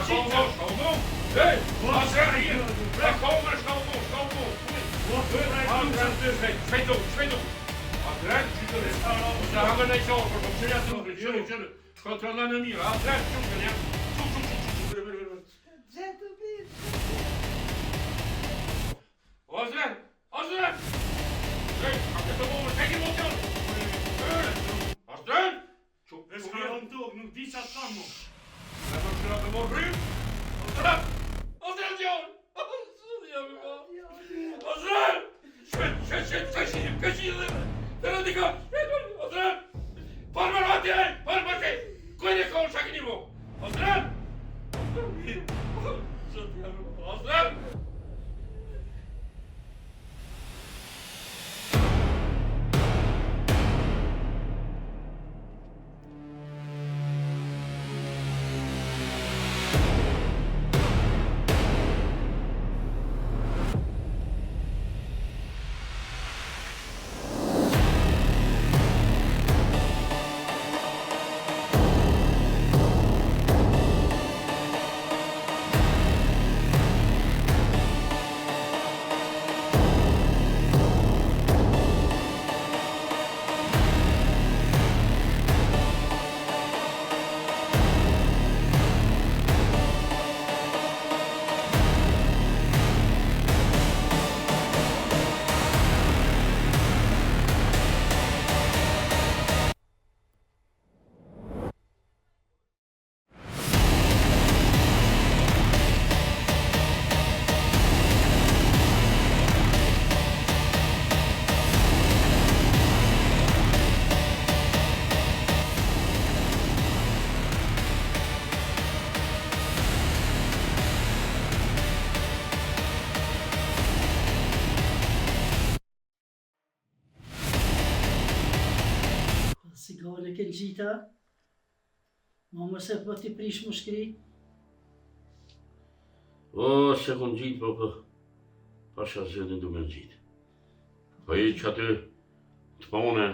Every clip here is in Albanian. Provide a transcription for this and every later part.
Hej, vad säger du? Jag kommer, ska gå. Svejt upp. Adrett, och så har vi klar för dem. Kör. Kontrollen är mira. Adrett, tjocken igen. Sätt upp in. Azren! Hej, akta på, tänk emot dig. Azren! Det ska jag inte ihåg, nog visa framåt. Jag ska köra på morgon. Azren! Sigurë kënë gjita, ma mëse po t'i prish më shkri. O, se kom gjitë, po, pasha zëdin du me në gjitë. Po i që aty të pone,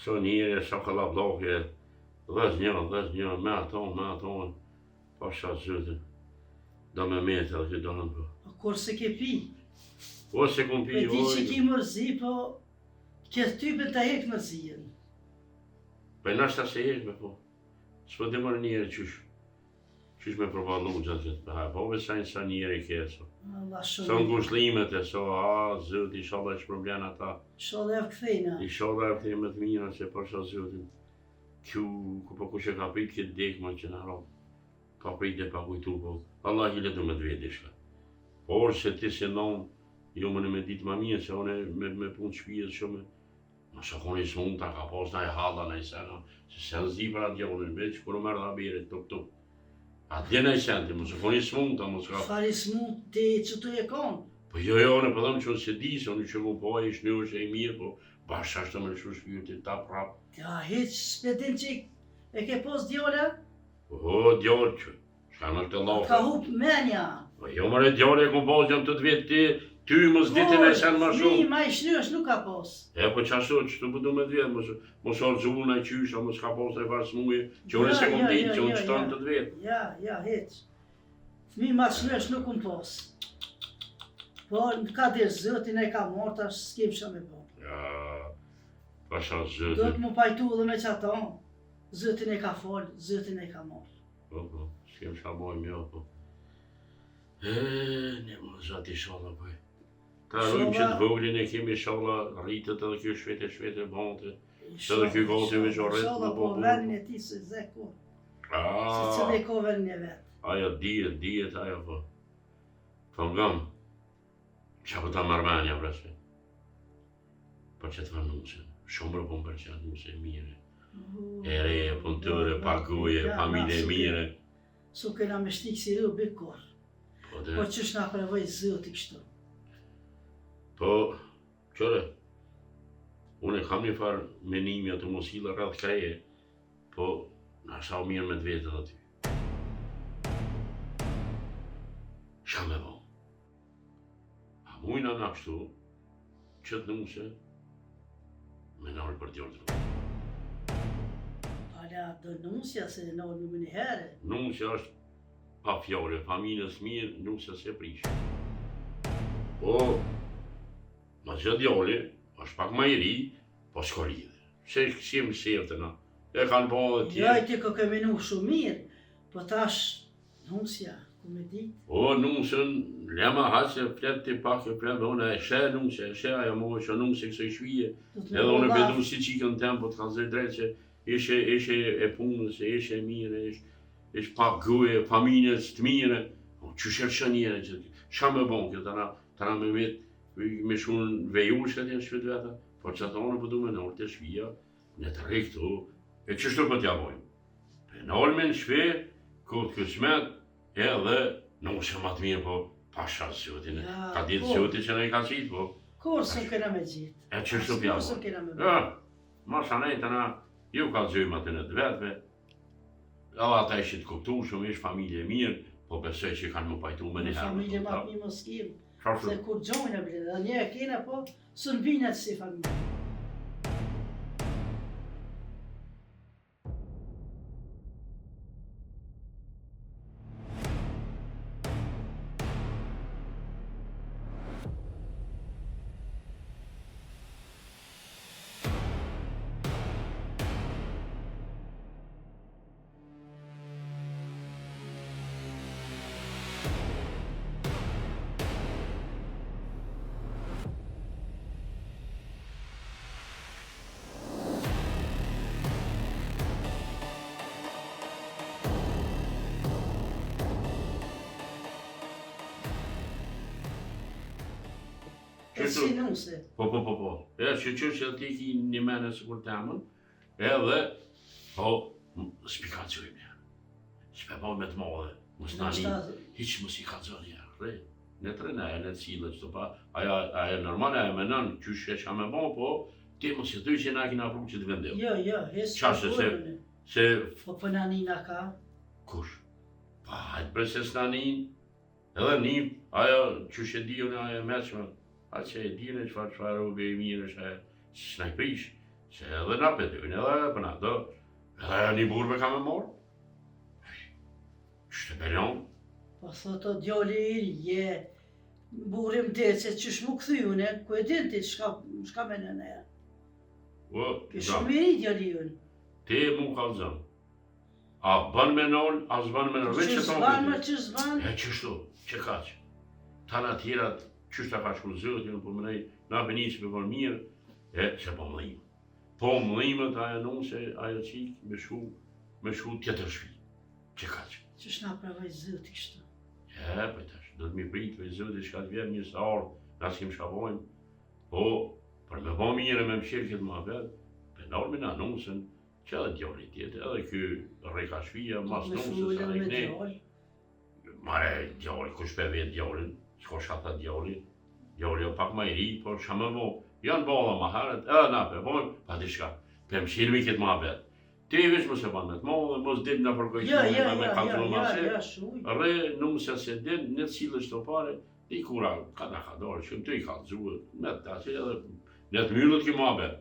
së njëre, sa ka la blokje, dhez një, me aton, pasha zëdin. Do me metë edhe këtë donë po. Po kur se ke pi, O, se kom pi, po ti që ki mërzi, po këtë typën të hekë mërzijën. Po e nashta se jeshme, po. S'po të mërë njëre qysh me provallu gjatë. Po vesajnë sa njëre kjeso. Allah Sa shumë. ngushlimet e so, zët, i shala që problem ata. Shodhe e këthejna. I shala e këthej me të mira që pasha zëtin. Ku po kush e ka prit këtë dekma që në rap. Ka prit e pa kujtu, po. Allah i letu me të veti shka. Por se ti se non, jo më në me ditë ma mje, se one me punë shpijet shumë. Ma sa koni s'mund ta ka pas na e halla na i sena, se sen zi për atë gjonin, veç kërë mërë da bire, tup. Atje na i senti, ma sa koni s'mund ta, ma s'ka... Fari s'mund ti që tu e konë. Po jo, ne përdojmë që unë se di, se unë që mu po e ishtë një është e mirë, po bashkë ashtë me shu shpirtit ta prap. Ja, heq s'pedin që e ke pos djole? O, djorë që, shka në të lafe. Ka hup menja. Po jo mërë djorë e ku pos gjëm të të vetë ty mës ditin e sen ma shumë. Mi, ma i shnyrës nuk ka pos. E po qashtu, që të pëdu me të vetë, mos orëzullu në i qysha, mos ka pos e farë smuje, që unë se kom ditë, që unë qëtanë të të vetë. Ja, heq. Mi ma shnyrës nuk unë pos. Po, ka dhe zëtin e ka morë, tash s'kem shë me po. Ja, pasha Do zëtë. të më pajtu dhe me që ato. Zëtin e ka folë, zëtin e ka morë. Po, s'kem shka bojmë jo, po. Ne më zati shala, po. Ta rrujmë që të voglin e kemi shala rritët edhe kjo shvete bante. Se dhe kjo gati me që rritë Shala në po, po. venin e ti se zeko. Se që dhe ko venin e vetë. Aja dijet aja po. Po ngam, që po ta marmenja vrese. Po që të vanuse, shumë rëpon për që atë nuse mire. E re, punëtëre, pakuje, familje mire. Su kena me shtikë si rrë bikor. Po Po qësh nga prevoj zëti kështu. Po, qëre, unë e kam një farë menimi atë mos hila rrath kreje, po na sa u mirë me të vetë aty. Qa me bo? A mujna nga kështu, qëtë nuse, me nërë për tjordru. Ala, do nusja se në një herë. Nusja është pa fjore, familjes mirë, nuk se prish. Po, ma që djali, është pak ma I ri, po s'ka lidhe. Se kësim sirte na, e kanë po dhe tjerë. Ja, ti ko kemi nuk shumë mirë, po tash, nusja, ku me di? O, nusën, lema haqë, flet të pak e flet, unë e she nusë, e she ajo mo që nusë kësë I shvije. Edhe unë e bedu si qikën tem, po të kanë zërë drejtë që ishe e punës, ishe e mire, ishe pak gëje, familjes të mire. Që shërë njëre që qa me bon, këtë tëra me vetë, me shumë vejush këtë jenë shvetë veta, po që thonë po du me nërë të shvija, në të rektu, e qështu po t'ja bojmë. Për nërë me në shve, këtë kësmet, edhe nuk se ma të mirë, po pasha zëtin, ka ditë zëtin që ne I ka qitë, po. Kur së kena me gjitë? E qështu pja Kur së bojmë. kena me bojmë? Ma shanej të na, ju ka zëjmë atë në të vetëve, edhe ata ishit kuptu shumë, ish familje mirë, po besoj që kanë më pajtu me një herë. Familje ma të një mos kim, Qashtu? se kur gjojnë e blede, dhe një e kena, po së në binat si familje. E si nuse. Po. E që ti ki një mene së kur temën, edhe, po, s'pika të gjojmë janë. S'pe po me të modhe, mos tani, hiq mos I ka gjojnë janë, re. Në të rena e në cilë, që të pa, aja normal, aja menon, qysh e qa me bon, po, ti mos I thuj që na kina pru që të vendev. Jo, hes Qashtë se, po për nanina ka. kush? Pa, hajtë preses nanin, edhe nim, ajo qysh e di unë aja meqme, a që e dine qfar ube I mirë është e s'na I prish, se edhe na pëtujnë edhe për na do, edhe një burbe ka me morë. Shte belon. Po thotë o djali I ri, je burim të që qysh mu këthy une, ku e din ti shka me në ne. Kë shumë I ri djali unë. Ti mu ka zëmë. A bën me nol, a zban me nol, veç që tonë zban, këtë. që zban. E qështu, që kaq. Tana tjerat, qështu ka shku zëtë, po më nej, na për një që për mirë, e që po mëllimë. Po mëllimët ajo nuk se ajo qikë me shku tjetër shpi. Që kaq. Qysh na pravaj zëti kështu. E, për tash, do të mi pritë për zëti shka të vjerë një së ardhë, nga s'kim shkavojmë. Po, për me bo mire me mshirë këtë më vetë, për normi na nusën, që edhe djali tjetë, edhe kjo reka shpia, mas nusës, edhe këne. Mare, djali, kush pe vetë djalin, s'ko shata djali o pak ma I ri, por që më bo, janë balla ma herët, edhe na pe bojmë, pa di shka, pe mshirë mi këtë ma vetë. Ti veç mos e ban me të modhe, mos din në përkojqime me kaltru mase, re nusja se din, në cilë shto pare, I kura ka në ka dorë, që të I ka të zuë, me të ta që edhe në të myllët ki ma betë.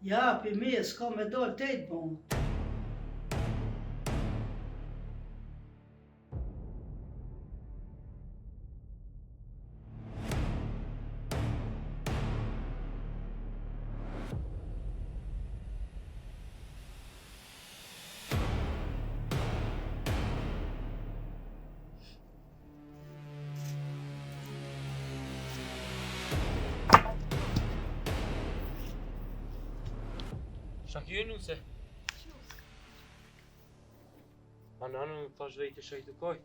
Ja, për me, s'ka me dorë të të bon. Qa kjo nuse? A nanu më thash dhe I kisha I të koj?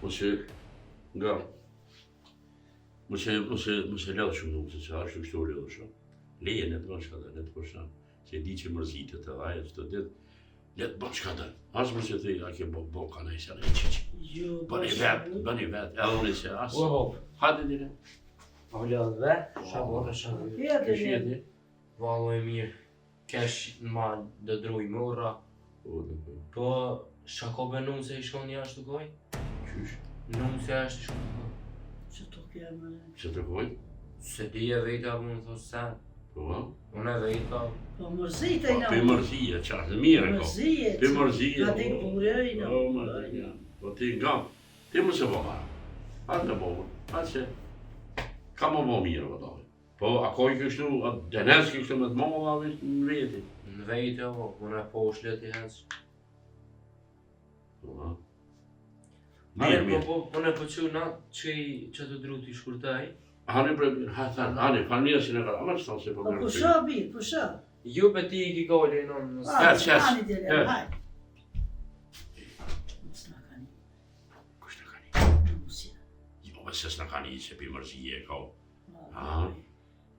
Mos e ledhë shumë nuk, se ashtë kështu u ledhë shumë. Leje në të bën shka dhe, në të përshan, se di që mërzitet edhe aje që të ditë, le të bën shka dhe. Asë mërë që të a ke bo ka në isë, në i qiqë. Bën I vetë, edhe unë i se asë. Hajde dire. Avlodhve, shabone, shabone. Kjede Kush jeti? Valo e mirë. Kesh në ma dëdruj mora. Po, shakobe numë se i shkon jashtë të koj? Qysh? Numë se jashtë i shkon të koj. Që të kemë... Që të kojnë? Se di e vejta më në thosë sen. Po, Unë e vejta. Po mërzit e po, në... për mërzije, qartë, mire ko. Mërzije. Për mërzije. Ka di bure i në... O, mërzije. Po ti nga, ti më se po marë. Atë të bomë, atë që ka më bo mirë, vëdoj. Po, akoj kështu, atë denes kështu me të molla në veti. Në vejta, unë e po shlet i hens. Po, Mirë, po, unë e po që na që të dru t'i shkurtaj. Hani për, hani, falmirësin e ka, ama që thonë se po Po mërë kusha bi, kusha. Jo pe ti i ki goli në në Qes, qes. Ani dele, Qes. hajde. Mos na kani, Kush në kani? musja. Jo, me se s'na kani se për mërzije ka.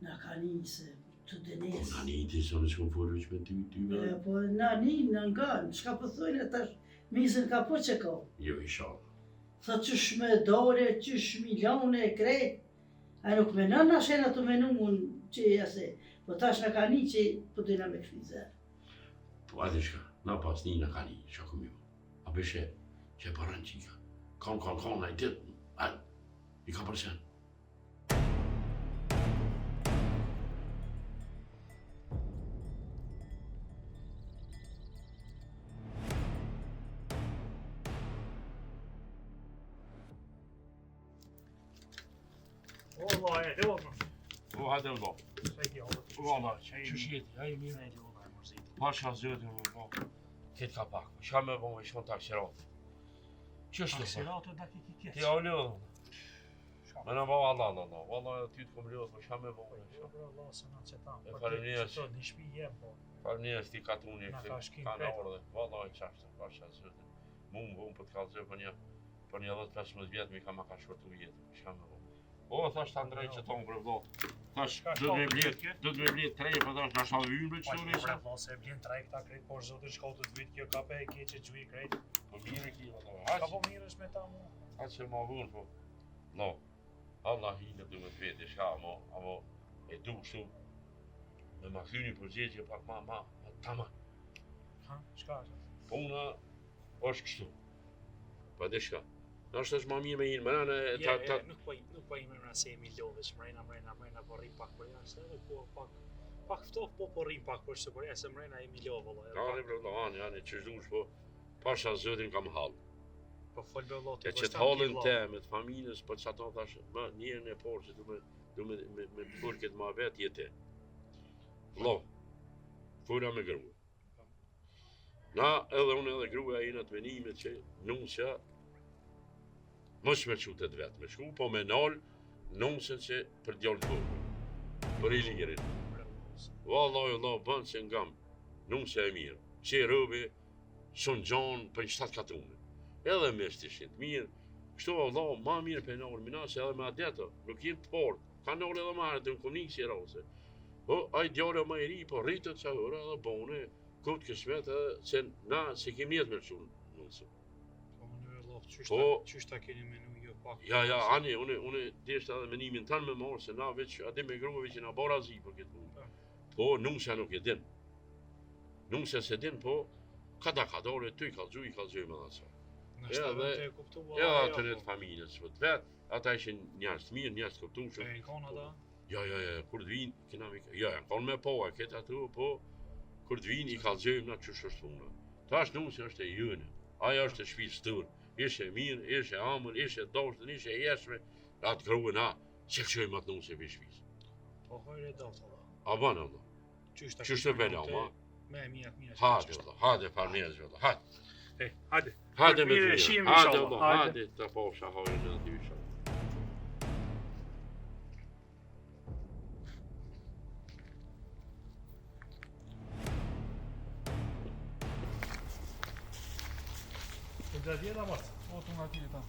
Na kani se të Po denes. nani ti se në shkëm forë veç me ty me. Po nani, në nganë, shka po thojnë e tash, mizën ka po që ka. Jo, i shalë. Tha qysh me dore, qysh milione, krejt. A nuk menon na shena të menu unë që jase. Po tash na kani që po dojna me kfize. Po atë shka, na pas një në kani, shakum jo. A beshe, që e paran qika. Kon, na i tëtë, i ka përsen. Vallahi det var något. Po, hajde më do. Säg jag. Valla, qysh jeti, a i mirë. Nej, det var mërzit. Pasha zëtë më do. Ketë ka pak, shka me bo me shkon taksiratë. Qështë të fa? Taxilatet där gick Ti i ja u lëdhë. Me në bo Allah, valla ty të kom lëdhë, po shka me bo me Jo, shkon. bra, Allah se na që tam. E faleminderit. Një shtëpi jem, po. Falë njës ti katuni, Na ka shkin ka në krejt. orë dhe, valla e qashtë, pasha zëtë. Mu më për të kalëzë për një 10-15 vjetë mi ka ma ka shortu jetë, shka me bo. O, thash të Andrej që tonë për vdo. Thash, Shka do të me shkallë blet, kjo? do të me blet tre, për thash në shalë vynë për Pa qëtë një risa. bra, se bjen trajk ta krejt, por zotin shkollë të vit kjo ka pe e kje që gjuj krejt. Po mire ki, valla. Ka po mirësh me ta mu. Aq që ma vunë, po. No, Allah hinë du me të veti, shka, amo e du kështu me ma thyni përgjegje pak ma tama. Ha, shka është? Po una është kështu. Pa dhe shka. Në është ma mirë me hinë, më në ta... Nuk po i mërna se jemi lodhe që mrejna po rrim pak për jashtë edhe po pak ftof po rrim pak për së për jashtë se mrejna jemi lodhe valla. Ani për vëllo, ani që shdush po, pasha zëtin kam halë. Po fol be vëllot. E që të halën te me të familjes, po që ato thash, ma njërën e porë që du me të furë këtë ma vetë jetë. Vëllo, fura me grua. Na edhe unë edhe gruaja ina të menimet që nusja mos me qutet vetë me shku, po me nalë nusën që për djallë të vogël, për i lirin. Vallaj, bënë që ngam, nusja e mirë, që i rëbi, son gjanë për një 7 katune. Edhe me shtishin të mirë, kështu vallaj, ma mirë për nalë, minasë edhe me adeto, nuk jenë të portë, ka nalë edhe marë, të në konikë si rase. Po, aj djallë ma i ri, po rritët që hëra edhe bone, këtë kësmet edhe, se na se kem njetë me lëshunë nusë. Po unë vëllot, Po. qysh ta keni menu jo pak. Ja, ani, unë deshtë edhe menimin tanë me marë, se na veç, ati me gruve që na barazi për këtë punë. Po, nusja nuk e din. Nusja se din, po, kada kadore, ty i kalëgju me dhe sa. Na shtabën edhe- të e kuptu Ja, valla. atë në të familjes, po të vetë, ata ishin njerës të mirë, njerës të këptushëm. E kanë ata. Ja, kur të vinë, kena me... Ja, kanë me po, a këtë atu, po, kur të vinë, i kalëgjëm na që është puna. Tash nusja është e jënë, aja është e shpisë tërë. Ishe mirë, ishe amër, ishe dashtën, ishe jeshme, atë gruën a, që këshojmë atë nusje për shpisë. Po hojre dot valla. A banë, Allah, Qysh ta që keni është e bela, menu ma? të- Me mija. Hajde, Allah, hajde, farnjez, Allah, hajde. Hajde. Hajde me Mirë, të shihemi mirë, hajde, inshallah, Allah, hajde. hajde, të posha hajde në të isha. Po da djela mos. O të nga tiri ta.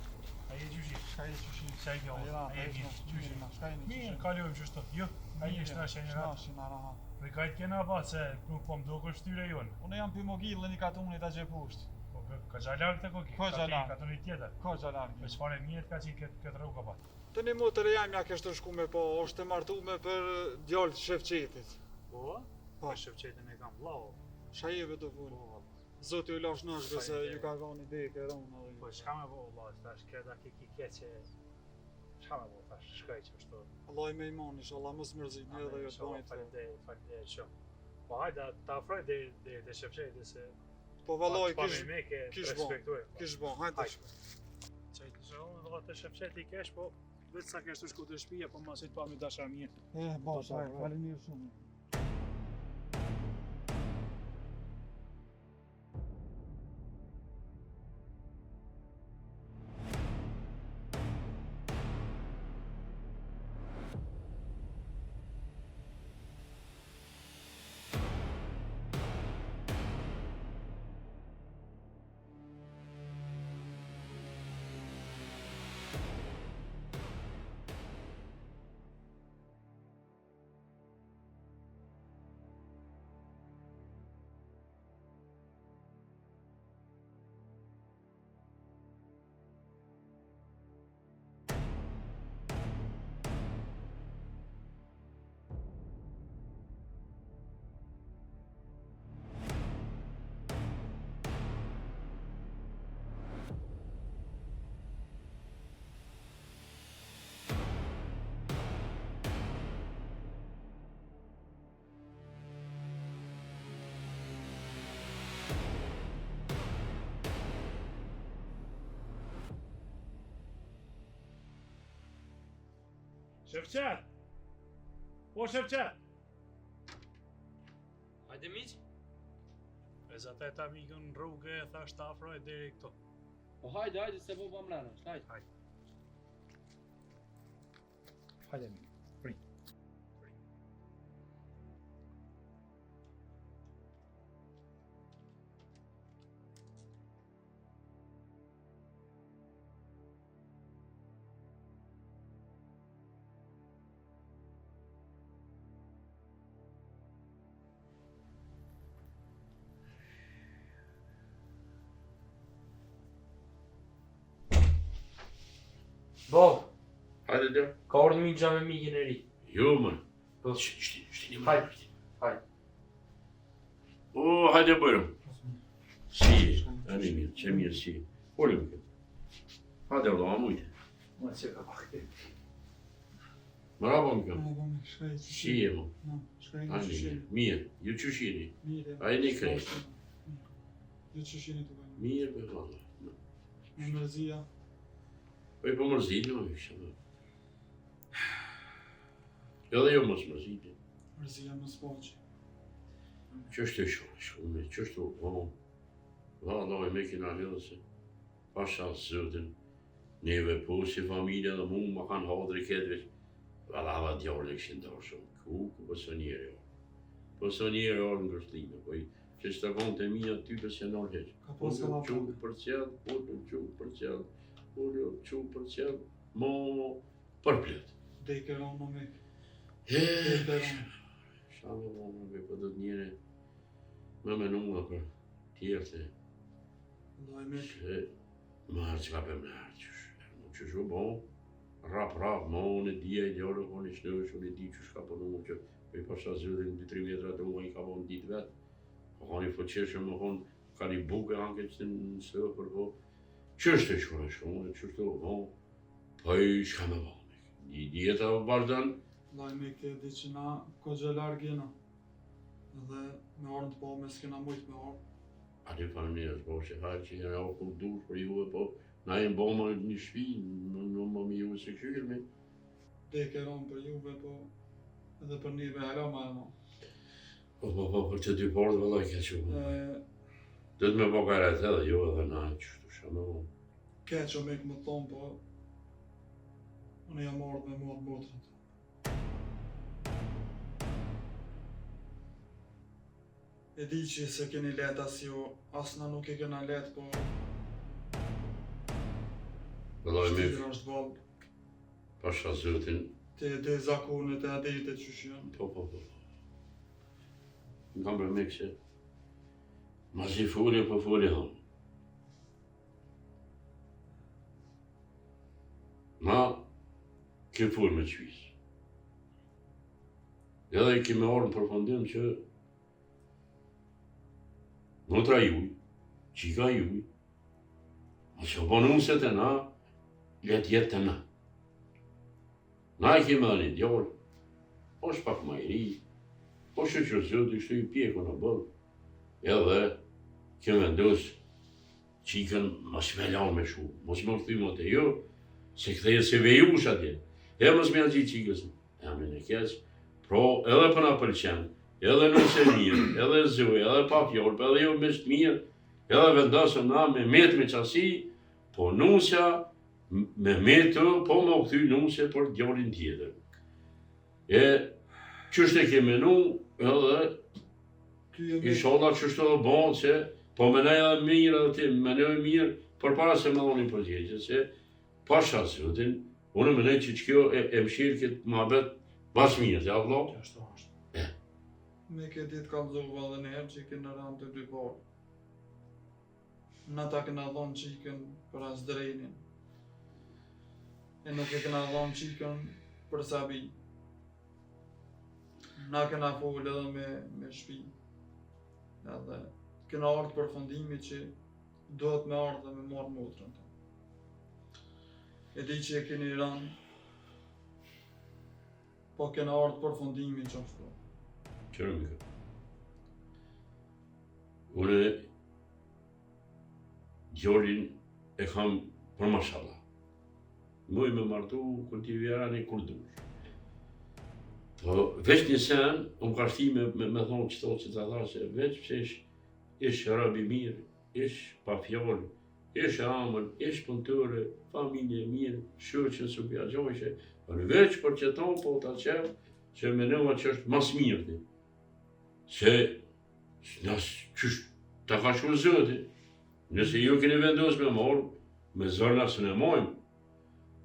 Ai e gjyshi. Shka e qëshin? Sa i kjo. Ai e mirë. Gjyshi. Shka e një Mirë, kalojmë qështu. Jo, ai është na shenjë. Shnashin a rahat. Dhe kajt kena ba se nuk po më duke shtyre jonë. Unë jam për mogillën i katunit a gjepusht. Po ka gjalarë të koki. Ka gjalarë. Ka të një tjetër. Ka gjalarë. Me çfarë mjet ka qenë këtë rrugë pa. Të një motër e jam ja kështë të shku me po, është të martume për djallë të Shevqetit. Po? Po. Për Shevqetin e kam vlau. Shajeve të funë. Po. Zoti u lash nashve se ju ka dhoni deke rona. Po çka më vao valla, tash këta ki keqe. Çka më vao tash shkoj që ashtu. Allah i me imanish, Allah mos mërzit një dhe jo të bajt. Faleminderit shumë. Po hajde ta afroj de Shevqetit se Po vallaj kish kish respektoj. kish bon, hajde. Çaj të shohun edhe të Shevqeti kesh, po vetë sa kesh të shku të shtëpia, po mos i të pami dasha mirë. Bosh, faleminderit shumë. Shevqet! Po Shevqet! Hajde miq. E zate ta mikën në rrugë e thash ta afroj deri këto. Po hajde se po mrena. Hajde. Hajde mi. Prit. Bob, Hajde dhe. ka ardhur mi xham me mikën e ri. Jo, më. Po. Shtini më. Hajde. O, hajde bërëm. Si e? Ani mirë, që mirë si e. Olim këtë. Hajde vëlla, ma mujtë. Ma që ka pak e. Bravo më këmë. Bravo, shkaj. Si e më. Shkaj Ani mirë. Mirë, ju që shini. Mire. A e një krejtë. Ju që shini të bëjmë. Mirë, me valla. Në mërzia. Po i po mërzit, në më kështë. Edhe jo mos mërzit. Mërzia më spaqi. Që është e shumë, që është o, valla e me kina një dhe se pasha zëtën, neve po si familja dhe mu ma kanë hadri ketëve, valla ava djallë e këshin dorë shumë, ku pësë njeri orë. Pësë njeri orë në gërshlinë, po i që që të konë të minja ty pësë janë orë heqë. Ka pas ka Ullë lapë. qukë për qëllë, ullë qukë për qëllë, ullë qukë për qëllë, mo për pletë. Deke ronë me. He, Deke ronë. shamë më me për dhëtë njëre, me menua për tjerë të Allah i me. që marë që ka për më nërë qësh. Nuk që shu bon, rap, ma unë e dhja i djallë, unë i shnësh, unë i di që shka për nuk që për i pasha zëllin 2-3 vjetra të unë i ka bon ditë vetë. Po ka një fëqeshë më konë, ka një buke anke që të në sëvë për po. Qështë e shkone shkone, qështë e bon, po i shka me bon. Një djeta vazhdan, Allah i me ke di që na ko gjë largë jena. Edhe me orën të po me s'kena mujtë me orë. ati faleminderit, po që hajë që janë javë kur dush për juve, po na e mbo më një shpi, në më mi juve se këshirë. Deke ronë për juve, po edhe për njëve hera ma e ma. Po, për të dy portë vëllë e keqë. E, Do të me po karet edhe jo edhe na qështu shamë më. keqo me këmë thonë, po unë jam ardhë me mua të motrët. E di që se keni let as ju, as na nuk e kena let, po Vëllë e shtirë me është valë. pasha zëtin, Te zakonet e adetet që shënë. po. Në kam për me kështë, ma si folje po folje thonë. Na, Kjo formë të shpis. Edhe kemi orë në përfundim që motra juj, qika juj, a që po nuset e na, let jetë të na. Na i kemi dhe një djallë, po shpak ma i ri, po shëqërësët i kështu i pjeku në bëllë, edhe kemi vendosë qikën mos me la me shu, mos më këthy më të jo, se këthejë se vejush atje, e mos me agji qikës, e amin e keq, pro edhe për na pëlqen, edhe nëse mirë, edhe zuj, edhe pa fjolp, edhe jo mesht mirë, edhe vendosëm na me met me qasi, po nusja me metë, po me u këthy nusje për djallin tjetër. E qështë e kemi nu, edhe inshallah qështë edhe bon, se po menaj edhe mirë edhe ti, menaj mirë, për para se me dhoni përgjegje, se pasha zotin, unë menaj që kjo e mshirë këtë muhabet bas mirë, ja vlo? Ashtu është. Me këtë ditë ka zova dhe njerë që i kënë rënë të dy parë. Në ta këna dhonë që i kënë për as drejnin. E nuk e këna dhonë që i kënë për sabi. Na këna folë edhe me shpi. Edhe këna ardhë për fundimi që duhet me ardhë dhe me marrë motrën të. E di që e keni rënë, po këna ardhë për fundimi që ashtu. Qërë mikë. Une djallin e kam për mashallah. Muj me martu kur t'i vjerani kur dush. Po veç një sen, unë ka shti me thonë qëto që ta tha se veç pëse ish rabi mirë, ish pa fjallë, ish amën, ish punëtore, familje mirë, shoqën së pja gjojshe. Në veç për që tonë po ta qef, që menova që është mas mirë ti. Se nësë qështë ta ka shku zëti, nëse ju keni vendos me morë, me zërna së në mojmë,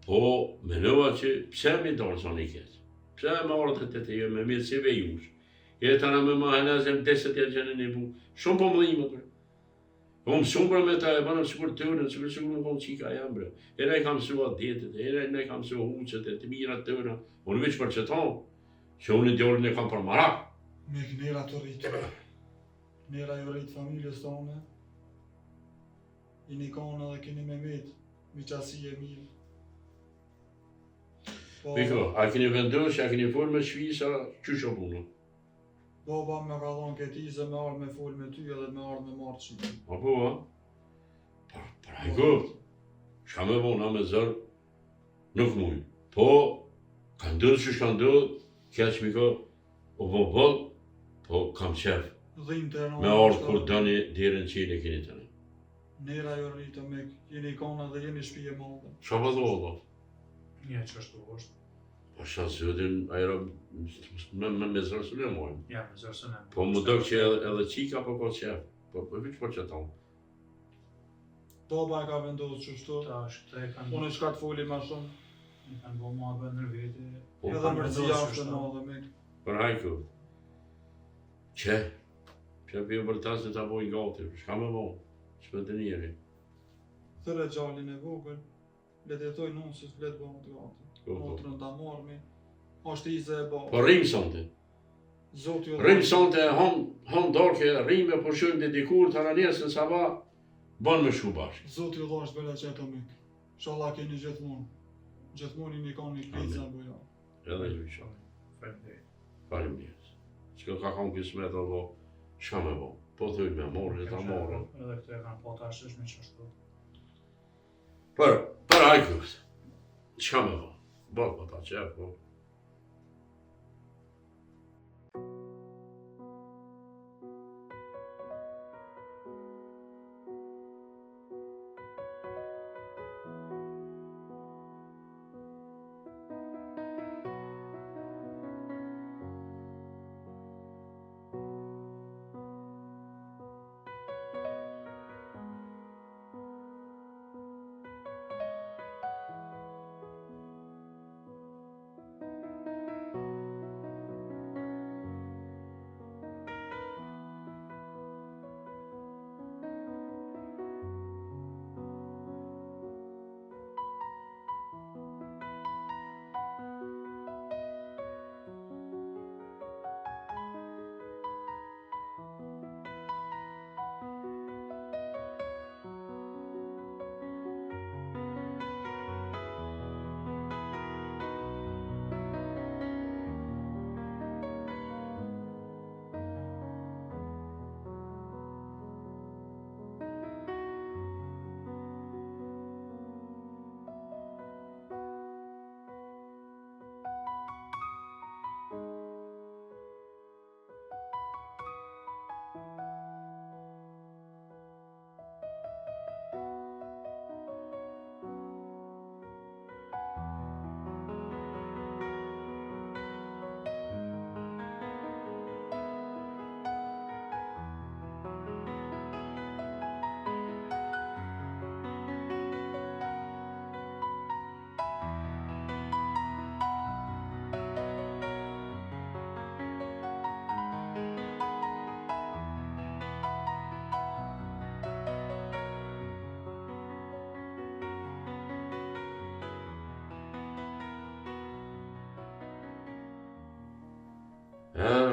po menova që pse mi dorë zonë i ketë, pse me orët e të jo me mirë si vejush, e të në me ma henazem deset e gjenën e bu, shumë po më dhimë për. Po më shumë për me ta e banëm sikur të tërën, sikur në kom qika jam bre, e ne kam sua detet, e ne kam sua huqet e të mirat tërën, unë veç për që tonë, që unë i djallin e kam për marak. Me kënera të rritë. Nera ju rritë familjes tonë. I një kona dhe keni me metë, mi qasi e mirë. Po, Piko, a keni vendos, a keni folë me shvisa, qysh o punë? baba me ka thonë këti se me ardhë me folë me ty edhe me ardhë me marë qikë. A po, a? Për hajko, shka me bo, na me zërë, nuk mujë. Po, ka ndodhë që shka ndodhë, keq miko, o bo bëllë, po kam qef, Dhimë të rënë. me ardhë kur dëni dherën qene keni të në. Nera ju rritë me jeni kona dhe jeni shpije madhe. Qa pa dhohë, do? Një që ashtu është. Po shka zëtin, ajra me zërë së në mojnë. Ja, me zërë së në. Po më dëkë që edhe qika po ka qef, po vëq po që tonë. Baba e ka vendosë qështu. Ta është këta e kanë... Unë shka të foli ma shumë. I kanë bo ma bë nër vete. Po, Edhe mërëzia është të madhe me. për hajko, që për jo për tasë të bojnë gati, shka me bo, që me të njeri. Thërë gjallin e vogël, le të jetoj nusës, le të bëmë të gati. Motrën të marmi, është ize e ba. Po rrimë sonte, Zotë ju rrimë sonte, hon dorke, rrimë po shumë dhe dikur të ranesën sa ba, banë me shu bashkë. Zotë ju dhashtë bela qëtë mik. Shala keni gjithmonë. Gjithmonë i një kanë një krejtë në buja. Edhe ju isha, Faleminderit. falim njës. Që ka kam kismet edhe, shka me bo, po thujnë me morë, ta morë. Edhe këta e kanë po të ashtë me që ashtu. Për hajko, shka me bo, bërë po ta qef, po.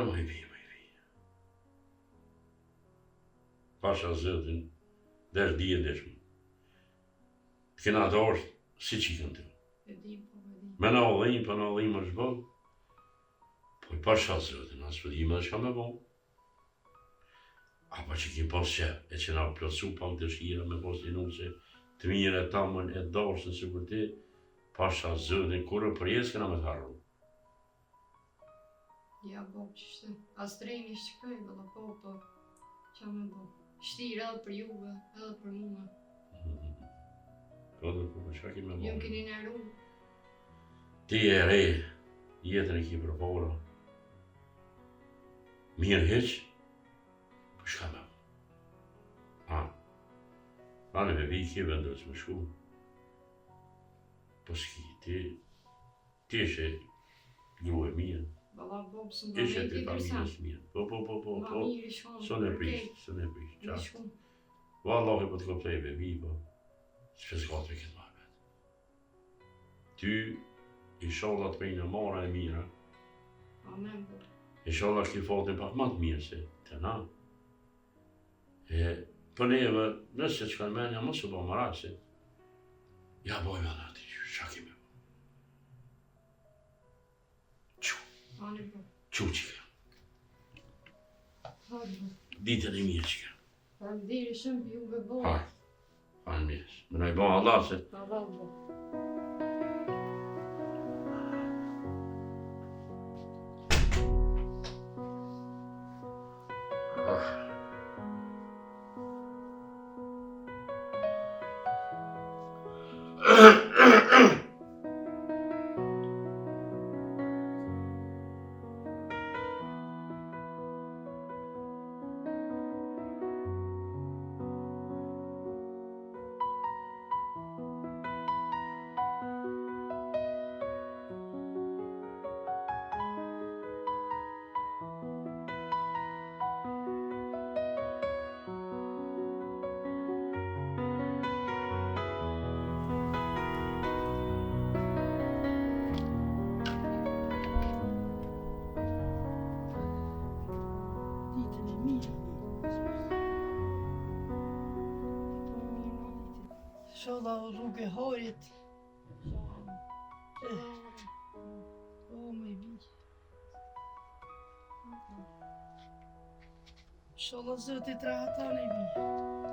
më i vi. Pasha zëtin, desh dhije deshme. Kena të është, si qikën të. Me në odhim, për në odhim është bëgë. Po i pasha zëtin, asë për dhime dhe shka me bëgë. Apa që kim pas që, e që na plësu pak të shkira me pas të se të mire e tamën e dorësën së për ti, pasha zëtin, kurë për jesë këna me të harru. Ja, bo, qështë, as treni shkoj, bëlla po, qa me bo. Shtirë edhe për juve, edhe për mua. Po dhe për qa kime Ju bëgë. keni nëru. Ti e re, jetën e ki për pora. Mirë heq, për shka me bëgë. Anë me vi ki vendës me shku. Po s'ki, ti ishe grue mirë. Bëlla bo, së më Ishe me të ti dërsa. familjes mirë. Po. Ma mirë i shkonë. Së në prish. I shkonë. Wallahi po të koptej me vi, po. S'pe s'gatre këtë ma vetë. Ty, inshallah të pejnë mara e mira. Amen, bo. Inshallah ki fatin pak ma të mirë se të na. Për neve, nëse që kanë menja, mos u po marasi. Ja bojme anë ati, qa kime. Anë, bo. Qu qika. Hajde, bo. Ditën e mirë qika. Faleminderit shumë për juve, bo. Fanë mirës. Më nëjë bon Allah se. Allah, bo. Ditën e mirë. Inshallah o rrugë e harit. O me vi. Inshallah zëti të rahatane vi.